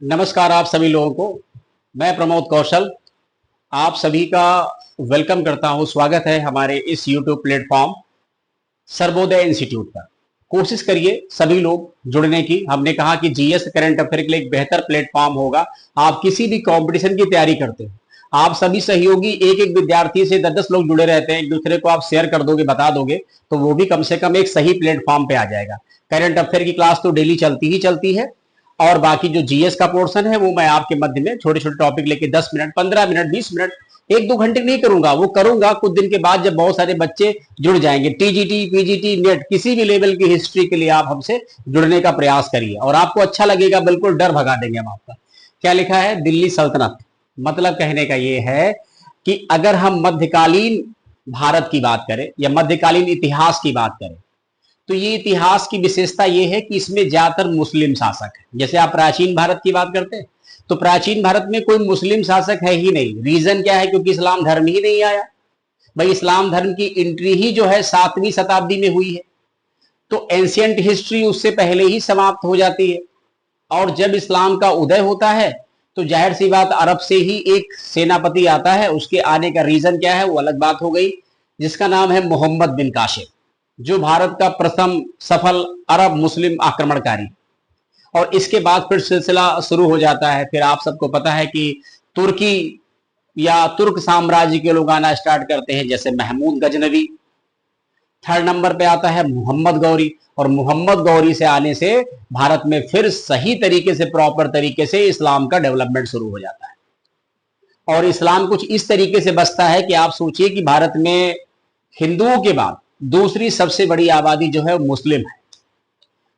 नमस्कार आप सभी लोगों को। मैं प्रमोद कौशल आप सभी का वेलकम करता हूं। स्वागत है हमारे इस YouTube प्लेटफॉर्म सर्वोदय इंस्टीट्यूट पर। कोशिश करिए सभी लोग जुड़ने की। हमने कहा कि जीएस करंट अफेयर के लिए एक बेहतर प्लेटफॉर्म होगा। आप किसी भी कंपटीशन की तैयारी करते हो, आप सभी सहयोगी एक एक विद्यार्थी से 10-10 लोग जुड़े रहते हैं, एक दूसरे को आप शेयर कर दोगे, बता दोगे, तो वो भी कम से कम एक सही प्लेटफॉर्म पे आ जाएगा। करंट अफेयर की क्लास तो डेली चलती ही चलती है, और बाकी जो जीएस का पोर्शन है वो मैं आपके मध्य में छोटे छोटे टॉपिक लेके 10 मिनट, 15 मिनट, 20 मिनट, 1-2 घंटे नहीं करूंगा। वो करूंगा कुछ दिन के बाद जब बहुत सारे बच्चे जुड़ जाएंगे। टीजीटी, पीजीटी, नेट, किसी भी लेवल की हिस्ट्री के लिए आप हमसे जुड़ने का प्रयास करिए और आपको अच्छा लगेगा। बिल्कुल डर भगा देंगे हम आपका। क्या लिखा है? दिल्ली सल्तनत। मतलब कहने का ये है कि अगर हम मध्यकालीन भारत की बात करें या मध्यकालीन इतिहास की बात करें, तो ये इतिहास की विशेषता ये है कि इसमें ज्यादातर मुस्लिम शासक है। जैसे आप प्राचीन भारत की बात करते हैं तो प्राचीन भारत में कोई मुस्लिम शासक है ही नहीं। रीजन क्या है? क्योंकि इस्लाम धर्म ही नहीं आया। भाई, इस्लाम धर्म की एंट्री ही जो है 7वीं शताब्दी में हुई है, तो एंशियंट हिस्ट्री उससे पहले ही समाप्त हो जाती है। और जब इस्लाम का उदय होता है तो जाहिर सी बात अरब से ही एक सेनापति आता है। उसके आने का रीजन क्या है वो अलग बात हो गई, जिसका नाम है मोहम्मद बिन काशिम, जो भारत का प्रथम सफल अरब मुस्लिम आक्रमणकारी। और इसके बाद फिर सिलसिला शुरू हो जाता है। फिर आप सबको पता है कि तुर्की या तुर्क साम्राज्य के लोग आना स्टार्ट करते हैं, जैसे महमूद गजनवी। थर्ड नंबर पे आता है मोहम्मद गौरी, और मोहम्मद गौरी से आने से भारत में फिर सही तरीके से, प्रॉपर तरीके से इस्लाम का डेवलपमेंट शुरू हो जाता है। और इस्लाम कुछ इस तरीके से बसता है कि आप सोचिए कि भारत में हिंदुओं के बाद दूसरी सबसे बड़ी आबादी जो है मुस्लिम है।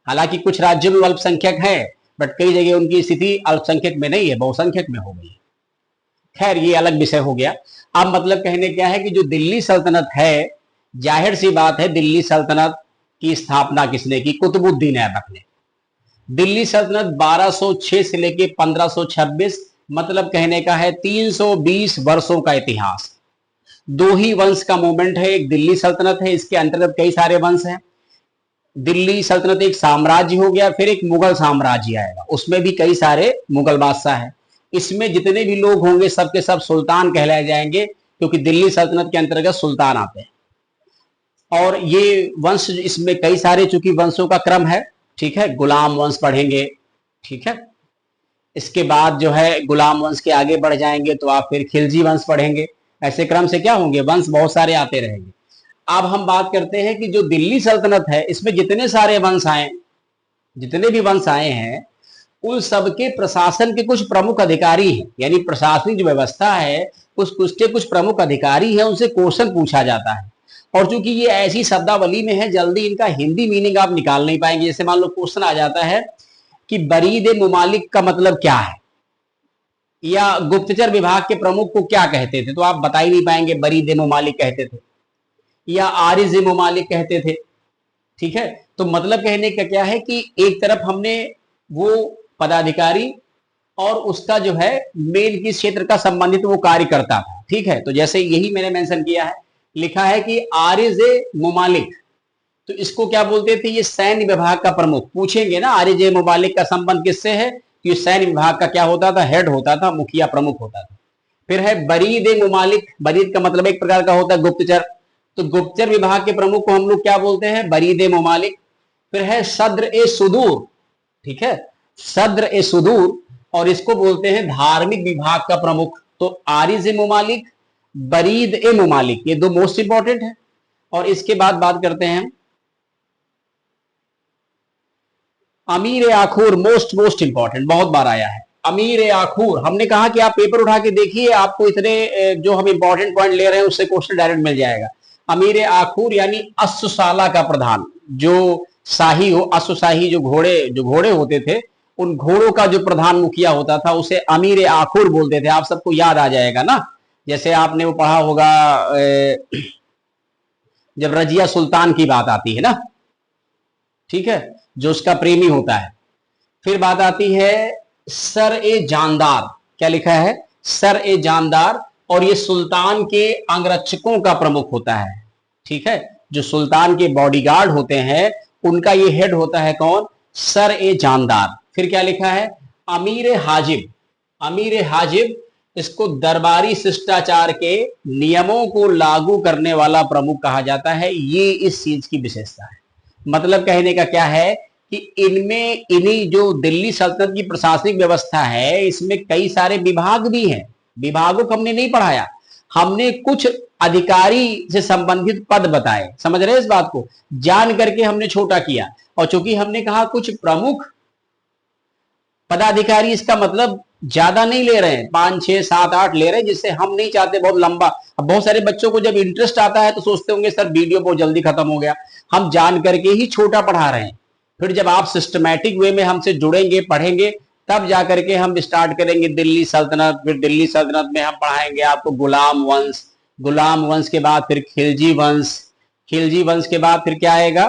हालांकि कुछ राज्यों में अल्पसंख्यक है, बट कई जगह उनकी स्थिति अल्पसंख्यक में नहीं है, बहुसंख्यक में हो गई। खैर, ये अलग विषय हो गया। अब मतलब कहने क्या है कि जो दिल्ली सल्तनत है, जाहिर सी बात है दिल्ली सल्तनत की स्थापना किसने की? कुतुबुद्दीन ऐबक ने। दिल्ली सल्तनत 1206 से लेके 1526, मतलब कहने का है 320 वर्षों का इतिहास। दो ही वंश का मूवमेंट है। एक दिल्ली सल्तनत है, इसके अंतर्गत कई सारे वंश हैं। दिल्ली सल्तनत एक साम्राज्य हो गया, फिर एक मुगल साम्राज्य आएगा, उसमें भी कई सारे मुगल बादशाह हैं। इसमें जितने भी लोग होंगे सबके सब सुल्तान कहलाए जाएंगे, क्योंकि दिल्ली सल्तनत के अंतर्गत सुल्तान आते हैं। और ये वंश, इसमें कई सारे, चूंकि वंशों का क्रम है, ठीक है। गुलाम वंश पढ़ेंगे, ठीक है। इसके बाद जो है गुलाम वंश के आगे बढ़ जाएंगे तो आप फिर खिलजी वंश पढ़ेंगे। ऐसे क्रम से क्या होंगे, वंश बहुत सारे आते रहेंगे। अब हम बात करते हैं कि जो दिल्ली सल्तनत है, इसमें जितने सारे वंश आए, जितने भी वंश आए हैं, उन सबके प्रशासन के कुछ प्रमुख अधिकारी हैं। यानी प्रशासनिक जो व्यवस्था है, उसके कुछ प्रमुख अधिकारी हैं, उनसे क्वेश्चन पूछा जाता है। और चूंकि ये ऐसी शब्दावली में है, जल्दी इनका हिंदी मीनिंग आप निकाल नहीं पाएंगे। जैसे मान लो क्वेश्चन आ जाता है कि बरीद ए मुमालिक का मतलब क्या है, या गुप्तचर विभाग के प्रमुख को क्या कहते थे, तो आप बता ही नहीं पाएंगे। बरीद ए मुमालिक कहते थे या आरिज ए मुमालिक कहते थे, ठीक है। तो मतलब कहने का क्या है कि एक तरफ हमने वो पदाधिकारी और उसका जो है मेन किस क्षेत्र का संबंधित वो कार्य करता था, ठीक है। तो जैसे यही मैंने मेंशन किया है, लिखा है कि आरिज ए मुमालिक, तो इसको क्या बोलते थे? ये सैन्य विभाग का प्रमुख। पूछेंगे ना आरिज ए मुमालिक का संबंध किससे है, तो ये सैन्य विभाग का क्या होता था? हेड होता था, मुखिया, प्रमुख होता था। फिर है बरीद ए मुमालिक। बरीद का मतलब एक प्रकार का होता है गुप्तचर, तो गुप्तचर विभाग के प्रमुख को हम लोग क्या बोलते हैं? बरीद ए मुमालिक। फिर है सद्र ए सुदूर, ठीक है, सद्र ए सुदूर, और इसको बोलते हैं धार्मिक विभाग का प्रमुख। तो आरिज ए मुमालिक, बरीद ए मुमालिक, ये दो मोस्ट इंपॉर्टेंट है। और इसके बाद बात करते हैं अमीर ए आखूर। मोस्ट मोस्ट इंपॉर्टेंट, बहुत बार आया है अमीर ए आखूर। हमने कहा कि आप पेपर उठा के देखिए, आपको इतने जो हम इंपॉर्टेंट पॉइंट ले रहे हैं उससे क्वेश्चन डायरेक्ट मिल जाएगा। अमीर ए आखूर यानी अश्वशाला का प्रधान, जो शाही हो, अश्वशाही जो घोड़े होते थे, उन घोड़ों का जो प्रधान मुखिया होता था उसे अमीर ए आखूर बोलते थे। आप सबको याद आ जाएगा ना, जैसे आपने वो पढ़ा होगा जब रजिया सुल्तान की बात आती है ना, ठीक है, जो उसका प्रेमी होता है। फिर बात आती है सर ए जानदार। क्या लिखा है? सर ए जानदार, और ये सुल्तान के अंगरक्षकों का प्रमुख होता है, ठीक है। जो सुल्तान के बॉडीगार्ड होते हैं उनका ये हेड होता है कौन? सर ए जानदार। फिर क्या लिखा है? अमीर हाजिब, अमीर हाजिब इसको दरबारी शिष्टाचार के नियमों को लागू करने वाला प्रमुख कहा जाता है। ये इस चीज की विशेषता है। मतलब कहने का क्या है कि इनमें इन्हीं जो दिल्ली सल्तनत की प्रशासनिक व्यवस्था है इसमें कई सारे विभाग भी हैं। विभागों को हमने नहीं पढ़ाया, हमने कुछ अधिकारी से संबंधित पद बताए। समझ रहे हैं इस बात को, जान करके हमने छोटा किया। और चूंकि हमने कहा कुछ प्रमुख पदाधिकारी, इसका मतलब ज्यादा नहीं ले रहे हैं, 5 6 7 8 ले रहे हैं, जिससे हम नहीं चाहते बहुत लंबा। अब बहुत सारे बच्चों को जब इंटरेस्ट आता है तो सोचते होंगे सर वीडियो बहुत जल्दी खत्म हो गया। हम जान करके ही छोटा पढ़ा रहे हैं। फिर जब आप सिस्टमैटिक वे में हमसे जुड़ेंगे, पढ़ेंगे, तब जाकर के हम स्टार्ट करेंगे दिल्ली सल्तनत। फिर दिल्ली सल्तनत में हम पढ़ाएंगे आपको गुलाम वंश, गुलाम वंश के बाद फिर खिलजी वंश, खिलजी वंश के बाद फिर क्या आएगा,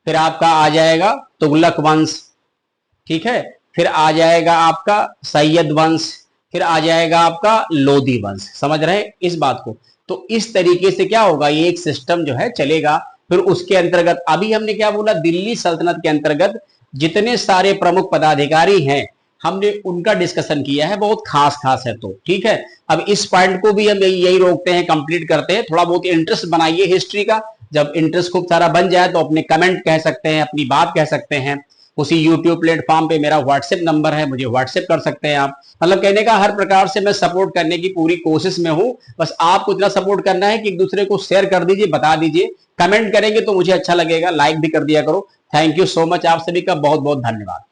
फिर आपका आ जाएगा तुगलक वंश, ठीक है, फिर आ जाएगा आपका सैयद वंश, फिर आ जाएगा आपका लोधी वंश। समझ रहे हैं इस बात को। तो इस तरीके से क्या होगा, ये एक सिस्टम जो है चलेगा। फिर उसके अंतर्गत अभी हमने क्या बोला, दिल्ली सल्तनत के अंतर्गत जितने सारे प्रमुख पदाधिकारी हैं हमने उनका डिस्कशन किया है, बहुत खास खास है। तो ठीक है, अब इस पॉइंट को भी हम यही रोकते हैं, कंप्लीट करते हैं। थोड़ा बहुत इंटरेस्ट बनाइए हिस्ट्री का। जब इंटरेस्ट खूब सारा बन जाए तो अपने कमेंट कह सकते हैं, अपनी बात कह सकते हैं। उसी यूट्यूब प्लेटफॉर्म पे मेरा व्हाट्सएप नंबर है, मुझे व्हाट्सएप कर सकते हैं आप। मतलब कहने का हर प्रकार से मैं सपोर्ट करने की पूरी कोशिश में हूं। बस आपको इतना सपोर्ट करना है कि एक दूसरे को शेयर कर दीजिए, बता दीजिए, कमेंट करेंगे तो मुझे अच्छा लगेगा, लाइक भी कर दिया करो। थैंक यू सो मच, आप सभी का बहुत बहुत धन्यवाद।